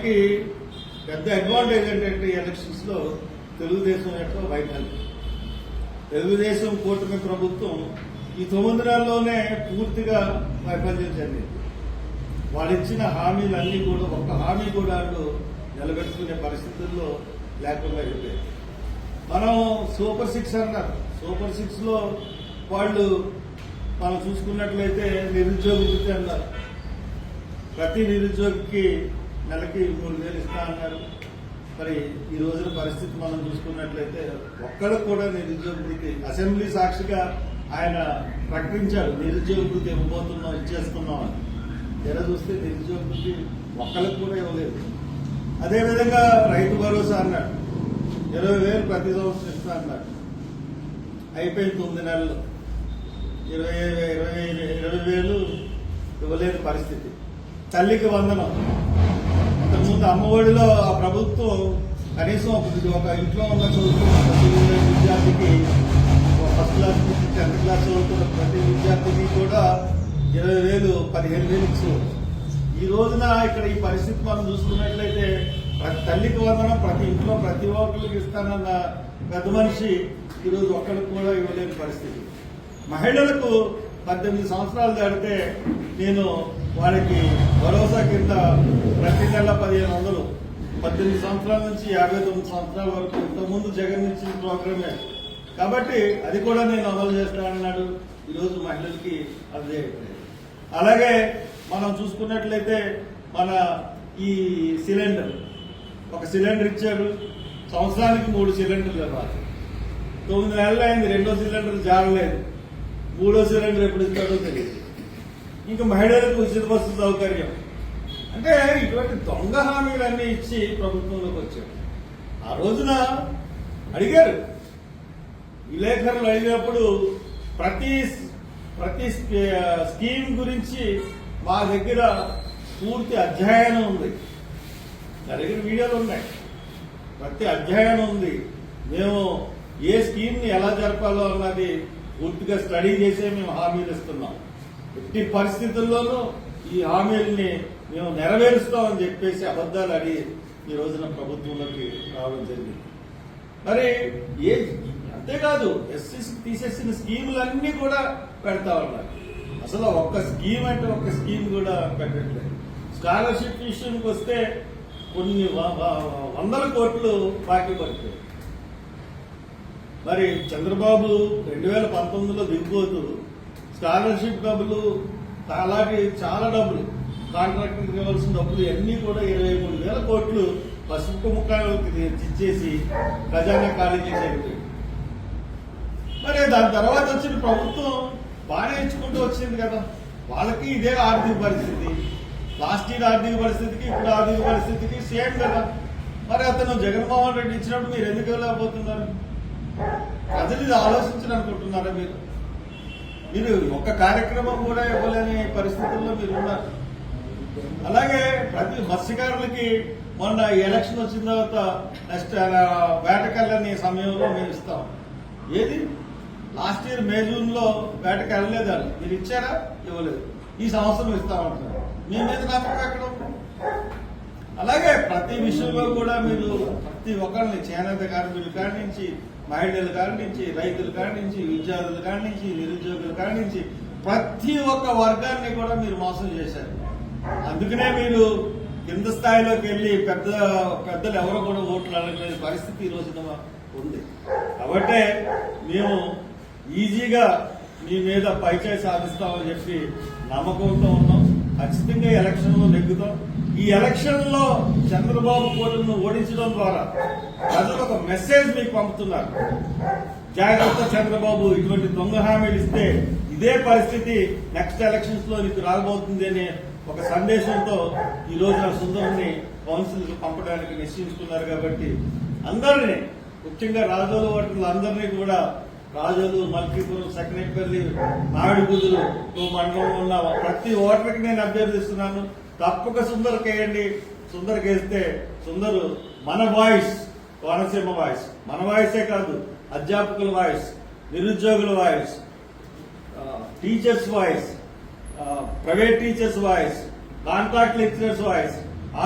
మనకి పెద్ద అడ్వాంటేజ్ ఏంటంటే ఎలక్షన్స్ లో తెలుగుదేశం యొక్క వైఫల్యం. తెలుగుదేశం కూటమి ప్రభుత్వం ఈ 9 నెలల్లోనే పూర్తిగా వైఫల్యం చెందింది. వాళ్ళు ఇచ్చిన హామీలన్నీ కూడా ఒక్క హామీ కూడా నిలబెట్టుకునే పరిస్థితుల్లో లేకుండా అయిపోయాయి. మనం సూపర్ 6 అన్నారు. సూపర్ 6 లో వాళ్ళు మనం చూసుకున్నట్లయితే నిరుద్యోగ వృత్తి అన్నారు. ప్రతి నిరుద్యోగికి నెలకి 3,000 ఇస్తా అన్నారు. మరి ఈ రోజున పరిస్థితి మనం చూసుకున్నట్లయితే ఒక్కరికి కూడా నిరుద్యోగ వృత్తి అసెంబ్లీ సాక్షిగా ఆయన ప్రకటించారు, నిరుద్యోగ వృత్తి ఇవ్వబోతున్నాం, ఇచ్చేస్తున్నాం అని. ఎలా చూస్తే నిరుద్యోగ వృత్తి ఒక్కరికి కూడా ఇవ్వలేదు. అదేవిధంగా రైతు భరోసా అన్నాడు, 20,000 ప్రతి సంవత్సరం ఇస్తా అన్నాడు. అయిపోయింది 9 నెలలు 20,000 ఇవ్వలేని పరిస్థితి. తల్లికి వందనం, ఇంతకుముందు అమ్మఒడిలో ఆ ప్రభుత్వం కనీసం ఒక ఇంట్లో ఉన్న చదువుతున్న ప్రతి విద్యార్థికి, ఫస్ట్ క్లాస్ నుంచి 10th క్లాస్ చదువుతున్న ప్రతి విద్యార్థికి కూడా 20,000 15,000 ఇచ్చేవారు. ఈ రోజున ఇక్కడ ఈ పరిస్థితి మనం చూసుకున్నట్లయితే ప్రతి తల్లికి వందనం ప్రతి ఇంట్లో ప్రతి ఒక్కరికి ఇస్తానన్న పెద్ద మనిషి ఈరోజు ఒక్కరికి కూడా ఇవ్వలేని పరిస్థితి. మహిళలకు 18 సంవత్సరాలు దాటితే నేను వారికి భరోసా కింద ప్రతి నెల 1,500, 18 సంవత్సరాల నుంచి 59 సంవత్సరాల వరకు ఇంతకుముందు జగన్ ఇచ్చిన ప్రోగ్రామే కాబట్టి అది కూడా నేను అమలు చేస్తానన్నాడు. ఈరోజు మహిళలకి అదే. అలాగే మనం చూసుకున్నట్లయితే మన ఈ సిలిండర్, ఒక సిలిండర్ ఇచ్చాడు, సంవత్సరానికి 3 సిలిండర్లు ఇవ్వాలి. 9 నెలలు అయింది, 2వ సిలిండర్ జారలేదు, 3వ సిలిండర్ ఎప్పుడు ఇస్తాడో తెలియదు. ఇంకా మహిళలకు ఉచిత బస్సు సౌకర్యం అంటే ఇటువంటి దొంగ హామీలన్నీ ఇచ్చి ప్రభుత్వంలోకి వచ్చాడు. ఆ రోజున అడిగారు, విలేకరులు అడిగినప్పుడు ప్రతి స్కీమ్ గురించి మా దగ్గర పూర్తి అధ్యయనం ఉంది, నా దగ్గర వీడియోలు ఉన్నాయి, ప్రతి అధ్యయనం ఉంది, మేము ఏ స్కీమ్ ని ఎలా జరపాలో అన్నది పూర్తిగా స్టడీ చేసే మేము హామీలు ఇస్తున్నాం. ఎట్టి పరిస్థితుల్లోనూ ఈ హామీల్ని మేము నెరవేరుస్తామని చెప్పేసి అబద్దాలు అడిగి ఈ రోజున ప్రభుత్వంలోకి రావడం జరిగింది. మరి అంతేకాదు ఎస్సీకి తీసేసిన స్కీములన్నీ కూడా పెడతా ఉన్నారు. అసలు ఒక్క స్కీమ్ అంటే ఒక్క స్కీమ్ కూడా పెట్టట్లేదు. స్కాలర్షిప్ విషయానికి వస్తే కొన్ని 100 కోట్లు బాకీ పడుతుంది. మరి చంద్రబాబు 2019లో దిగిపోతూ స్కాలర్షిప్ డబ్బులు అలాగే చాలా డబ్బులు, కాంట్రాక్టర్ ఇవ్వాల్సిన డబ్బులు అన్ని కూడా 23,000 కోట్లు పసుపు ముఖాలకు ఇచ్చేసి ఖజానా ఖాళీ చేసేది. మరి దాని తర్వాత వచ్చిన ప్రభుత్వం బాగానే ఇచ్చుకుంటూ వచ్చింది కదా, వాళ్ళకి ఇదే ఆర్థిక పరిస్థితి. లాస్ట్ ఇయర్ ఆర్థిక పరిస్థితికి ఇప్పుడు ఆర్థిక పరిస్థితికి సేమ్ కదా. మరి అతను జగన్మోహన్ రెడ్డి ఇచ్చినప్పుడు మీరు ఎందుకు వెళ్ళకపోతున్నారు? ప్రజలు ఇది ఆలోచించాలనుకుంటున్నారా? మీరు ఒక్క కార్యక్రమం కూడా ఇవ్వలేని పరిస్థితుల్లో మీరు ఉన్నారు. అలాగే ప్రతి మత్స్యకారులకి మొన్న ఎలక్షన్ వచ్చిన తర్వాత నెక్స్ట్ వేటకెళ్ళని సమయంలో మేము ఇస్తాం. ఏది లాస్ట్ ఇయర్ మే జూన్ లో వేటకి వెళ్ళలేదు, మీరు ఇచ్చారా? ఇవ్వలేదు. ఈ సంవత్సరం ఇస్తామంటున్నారు. మీ మీద నమ్మకం ఎక్కడ? అలాగే ప్రతి విషయంలో కూడా మీరు ప్రతి ఒక్కరిని, చేనేత కార్మికుల కాడి నుంచి, మహిళల కాడి నుంచి, రైతుల కాడి నుంచి, విద్యార్థుల కాడి నుంచి, నిరుద్యోగుల కాడి నుంచి ప్రతి ఒక్క వర్గాన్ని కూడా మీరు మోసం చేశారు. అందుకనే మీరు కింద స్థాయిలోకి వెళ్ళి పెద్దలు ఎవరో కూడా ఓట్లు అడగలేని పరిస్థితి ఈ రోజున ఉంది. కాబట్టే మేము ఈజీగా మీ మీద పైచేయి సాధిస్తామని చెప్పి నమ్మకంతో ఉన్నాం. ఖచ్చితంగా ఎలక్షన్ లో నెగ్గుతాం. ఈ ఎలక్షన్ లో చంద్రబాబు కోటను ఓడించడం ద్వారా ప్రజలు ఒక మెసేజ్ మీకు పంపుతున్నారు. జాగ్రత్త చంద్రబాబు, ఇటువంటి దొంగ హామీలు ఇస్తే ఇదే పరిస్థితి నెక్స్ట్ ఎలక్షన్స్ లో నీకు రాబోతుంది అనే ఒక సందేశంతో ఈ రోజున సుందర్ని కౌన్సిల్ పంపడానికి నిశ్చయించుకున్నారు. కాబట్టి అందరినీ, ముఖ్యంగా రాజోలు ఓటర్లు అందరినీ కూడా, రాజోలు, మల్కీపురం, సెకండపల్లి, మామిడిగుదురు మండలంలో ఉన్న ప్రతి ఓటర్కి నేను అభ్యర్థిస్తున్నాను, తప్పక సుందర్కి వేయండి. సుందర్కి వేస్తే సుందరు మన వాయిస్, కోనసీమ వాయిస్, మన వాయిసే కాదు, అధ్యాపకుల వాయిస్, నిరుద్యోగుల voice, teachers voice, private teachers voice, contract lecturers voice,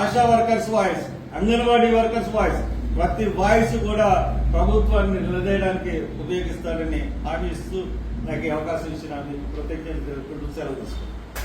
ASHA workers voice, anganwadi workers voice, ప్రతి వాయిస్ కూడా ప్రభుత్వాన్ని నిలదీయడానికి ఉపయోగిస్తారని హామీ ఇస్తూ నాకు ఈ అవకాశం ఇచ్చిన కృతజ్ఞతలు సెలవు తీసుకుంటాను.